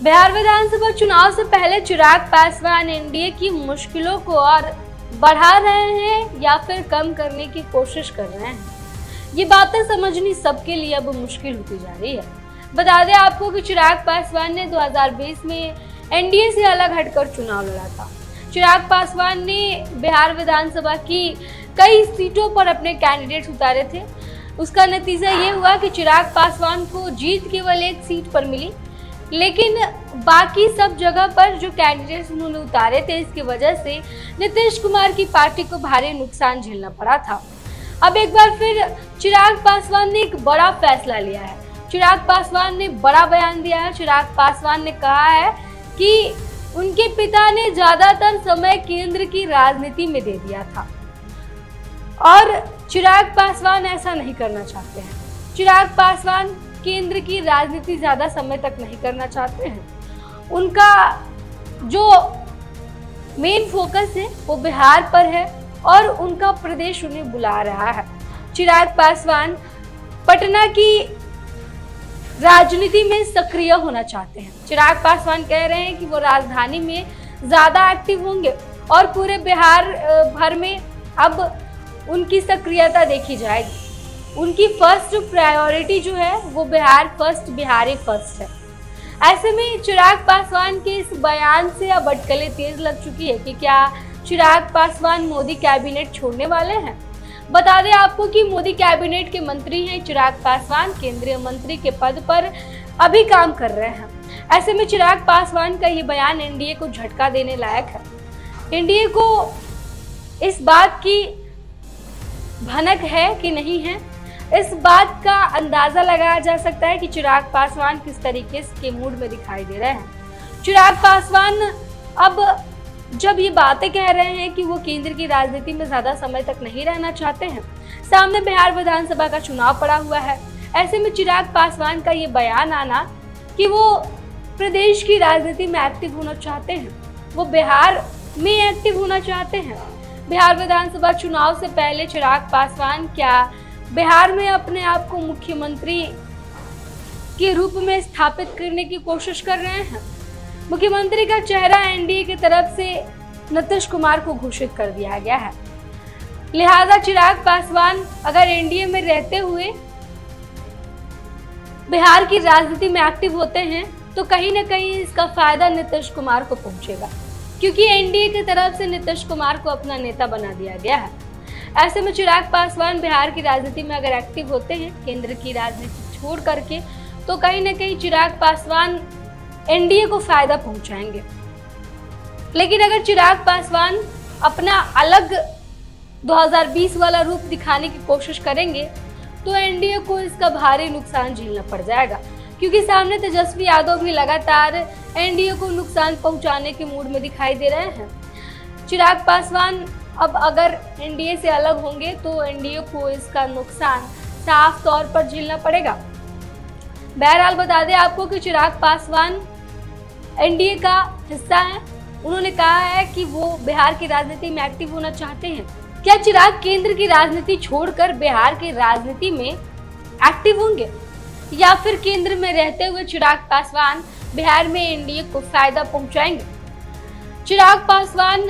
बिहार विधानसभा चुनाव से पहले चिराग पासवान एनडीए की मुश्किलों को और बढ़ा रहे हैं या फिर कम करने की कोशिश कर रहे हैं। ये बातें समझनी सबके लिए अब मुश्किल होती जा रही है। बता दें आपको कि चिराग पासवान ने 2020 में एनडीए से अलग हटकर चुनाव लड़ा था। चिराग पासवान ने बिहार विधानसभा की कई सीटों पर अपने कैंडिडेट्स उतारे थे। उसका नतीजा ये हुआ कि चिराग पासवान को जीत केवल एक सीट पर मिली, लेकिन बाकी सब जगह पर जो कैंडिडेट्स उन्होंने उतारे थे, इसकी वजह से नीतीश कुमार की पार्टी को भारी नुकसान झेलना पड़ा था। अब एक बार फिर चिराग पासवान ने एक बड़ा फैसला लिया है। चिराग पासवान ने बड़ा बयान दिया है। चिराग पासवान ने कहा है कि उनके पिता ने ज्यादातर समय केंद्र की राजनीति में दे दिया था और चिराग पासवान ऐसा नहीं करना चाहते हैं। चिराग पासवान केंद्र की राजनीति ज्यादा समय तक नहीं करना चाहते हैं। उनका जो मेन फोकस है वो बिहार पर है और उनका प्रदेश उन्हें बुला रहा है। चिराग पासवान पटना की राजनीति में सक्रिय होना चाहते हैं। चिराग पासवान कह रहे हैं कि वो राजधानी में ज्यादा एक्टिव होंगे और पूरे बिहार भर में अब उनकी सक्रियता देखी जाएगी। उनकी फर्स्ट प्रायोरिटी जो है वो बिहार फर्स्ट, बिहारी फर्स्ट है। ऐसे में चिराग पासवान के इस बयान से अब अटकलें तेज लग चुकी है कि क्या चिराग पासवान मोदी कैबिनेट छोड़ने वाले हैं। बता दें आपको कि मोदी कैबिनेट के मंत्री हैं चिराग पासवान, केंद्रीय मंत्री के पद पर अभी काम कर रहे हैं। ऐसे में चिराग पासवान का ये बयान एनडीए को झटका देने लायक है। एनडीए को इस बात की भनक है कि नहीं है, इस बात का अंदाजा लगाया जा सकता है कि चिराग पासवान किस तरीके के मूड में दिखाई दे रहे हैं। चिराग पासवान अब जब ये बातें कह रहे हैं कि वो केंद्र की राजनीति में ज्यादा समय तक नहीं रहना चाहते हैं, सामने बिहार विधानसभा का चुनाव पड़ा हुआ है। ऐसे में चिराग पासवान का ये बयान आना कि वो प्रदेश की राजनीति में एक्टिव होना चाहते हैं, वो बिहार में एक्टिव होना चाहते हैं। बिहार विधानसभा चुनाव से पहले चिराग पासवान क्या बिहार में अपने आप को मुख्यमंत्री के रूप में स्थापित करने की कोशिश कर रहे हैं। मुख्यमंत्री का चेहरा एनडीए की तरफ से नीतीश कुमार को घोषित कर दिया गया है। लिहाजा चिराग पासवान अगर एनडीए में रहते हुए बिहार की राजनीति में एक्टिव होते हैं तो कहीं ना कहीं इसका फायदा नीतीश कुमार को पहुंचेगा, क्योंकि एनडीए की तरफ से नीतीश कुमार को अपना नेता बना दिया गया है। ऐसे में चिराग पासवान बिहार की राजनीति में अगर एक्टिव होते हैं केंद्र की राजनीति छोड़ करके, तो कहीं ना कहीं चिराग पासवान एनडीए को फायदा पहुंचाएंगे। लेकिन अगर चिराग पासवान अपना अलग 2020 वाला रूप दिखाने की कोशिश करेंगे तो एनडीए को इसका भारी नुकसान झेलना पड़ जाएगा, क्योंकि सामने तेजस्वी यादव भी लगातार एनडीए को नुकसान पहुंचाने के मूड में दिखाई दे रहे हैं। चिराग पासवान अब अगर एनडीए से अलग होंगे तो एनडीए को इसका नुकसान साफ तौर पर झेलना पड़ेगा। बहरहाल बता दें आपको कि चिराग पासवान एनडीए का हिस्सा है। उन्होंने कहा है कि वो बिहार की राजनीति में एक्टिव होना चाहते हैं। क्या चिराग केंद्र की राजनीति छोड़कर बिहार की राजनीति में एक्टिव होंगे या फिर केंद्र में रहते हुए चिराग पासवान बिहार में एनडीए को फायदा पहुंचाएंगे? चिराग पासवान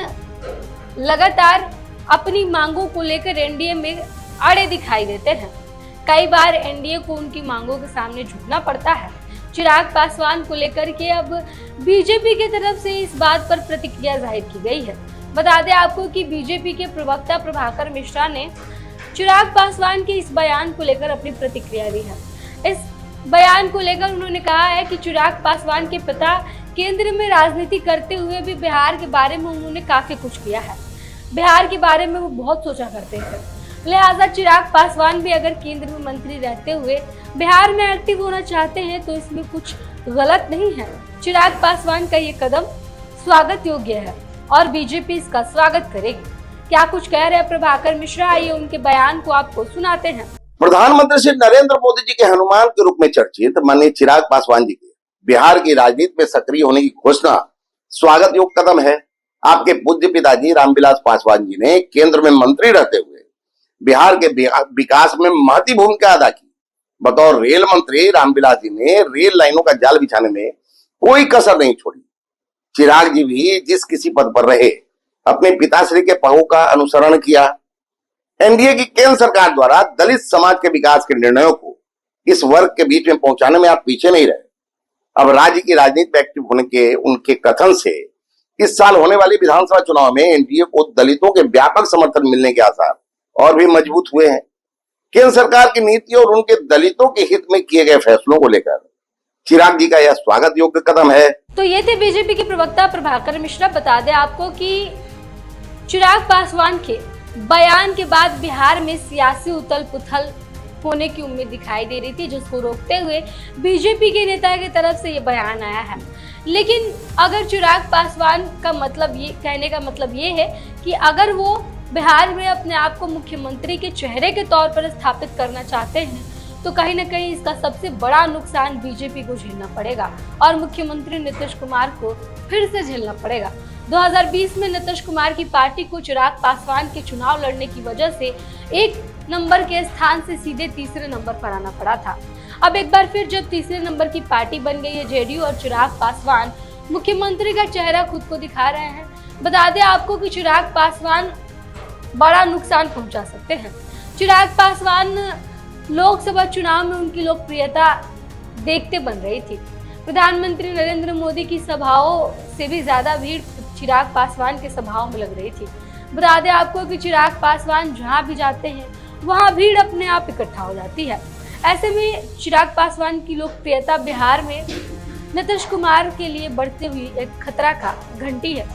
लगातार अपनी मांगों को लेकर एनडीए में अड़े दिखाई देते हैं। कई बार एनडीए को उनकी मांगों के सामने झुकना पड़ता है। चिराग पासवान को लेकर के अब बीजेपी की तरफ से इस बात पर प्रतिक्रिया जाहिर की गई है। बता दें आपको कि बीजेपी के प्रवक्ता प्रभाकर मिश्रा ने चिराग पासवान के इस बयान को लेकर अपनी प्रतिक्रिया दी है। इस बयान को लेकर उन्होंने कहा है कि चिराग पासवान के पिता केंद्र में राजनीति करते हुए भी बिहार के बारे में उन्होंने काफी कुछ किया है। बिहार के बारे में वो बहुत सोचा करते थे। लिहाजा चिराग पासवान भी अगर केंद्र में मंत्री रहते हुए बिहार में एक्टिव होना चाहते हैं तो इसमें कुछ गलत नहीं है। चिराग पासवान का ये कदम स्वागत योग्य है और बीजेपी इसका स्वागत करेगी। क्या कुछ कह रहे हैं प्रभाकर मिश्रा, आइए उनके बयान को आपको सुनाते हैं। प्रधानमंत्री श्री नरेंद्र मोदी जी के हनुमान के रूप में चर्चित माननीय चिराग पासवान जी के बिहार की राजनीति में सक्रिय होने की घोषणा स्वागत योग्य कदम है। आपके पूज्य पिताजी रामविलास पासवान जी ने केंद्र में मंत्री रहते हुए बिहार के विकास में महती भूमिका अदा की। बतौर रेल मंत्री रामविलास जी ने रेल लाइनों का जाल बिछाने में कोई कसर नहीं छोड़ी। चिराग जी भी जिस किसी पद पर रहे, अपने पिताश्री के पहू का अनुसरण किया। एनडीए की केंद्र सरकार द्वारा दलित समाज के विकास के निर्णयों को इस वर्ग के बीच में पहुंचाने में आप पीछे नहीं रहे। अब राज्य की राजनीति में एक्टिव होने के उनके कथन से इस साल होने वाली विधानसभा चुनाव में एनडीए को दलितों के व्यापक समर्थन मिलने के आसार और भी मजबूत हुए हैं। केंद्र सरकार की नीति और उनके दलितों के हित में किए गए फैसलों को लेकर चिराग जी का यह स्वागत योग्य कदम है। तो ये थे बीजेपी के प्रवक्ता प्रभाकर मिश्रा। बता दें आपको कि चिराग पासवान के बयान के बाद बिहार में सियासी उथल पुथल होने की उम्मीद दिखाई दे रही थी, जिसको रोकते हुए बीजेपी के नेता की तरफ से ये बयान आया है। लेकिन अगर चिराग पासवान का मतलब ये कहने का मतलब ये है कि अगर वो बिहार में अपने आप को मुख्यमंत्री के चेहरे के तौर पर स्थापित करना चाहते हैं तो कहीं ना कहीं इसका सबसे बड़ा नुकसान बीजेपी को झेलना पड़ेगा और मुख्यमंत्री नीतीश कुमार को फिर से झेलना पड़ेगा। 2020 में नीतीश कुमार की पार्टी को चिराग पासवान के चुनाव लड़ने की वजह से 1 नंबर के स्थान से सीधे तीसरे नंबर पर आना पड़ा था। अब एक बार फिर जब तीसरे नंबर की पार्टी बन गई है जेडीयू और चिराग पासवान मुख्यमंत्री का चेहरा खुद को दिखा रहे हैं। बता दें आपको कि चिराग पासवान बड़ा नुकसान पहुंचा सकते हैं। चिराग पासवान लोकसभा चुनाव में उनकी लोकप्रियता देखते बन रही थी। प्रधानमंत्री नरेंद्र मोदी की सभाओं से भी ज्यादा भीड़ चिराग पासवान के सभाओं में लग रही थी। बता दें आपको कि चिराग पासवान जहां भी जाते हैं वहां भीड़ अपने आप इकट्ठा हो जाती है। ऐसे में चिराग पासवान की लोकप्रियता बिहार में नीतीश कुमार के लिए बढ़ती हुई एक खतरा का घंटी है।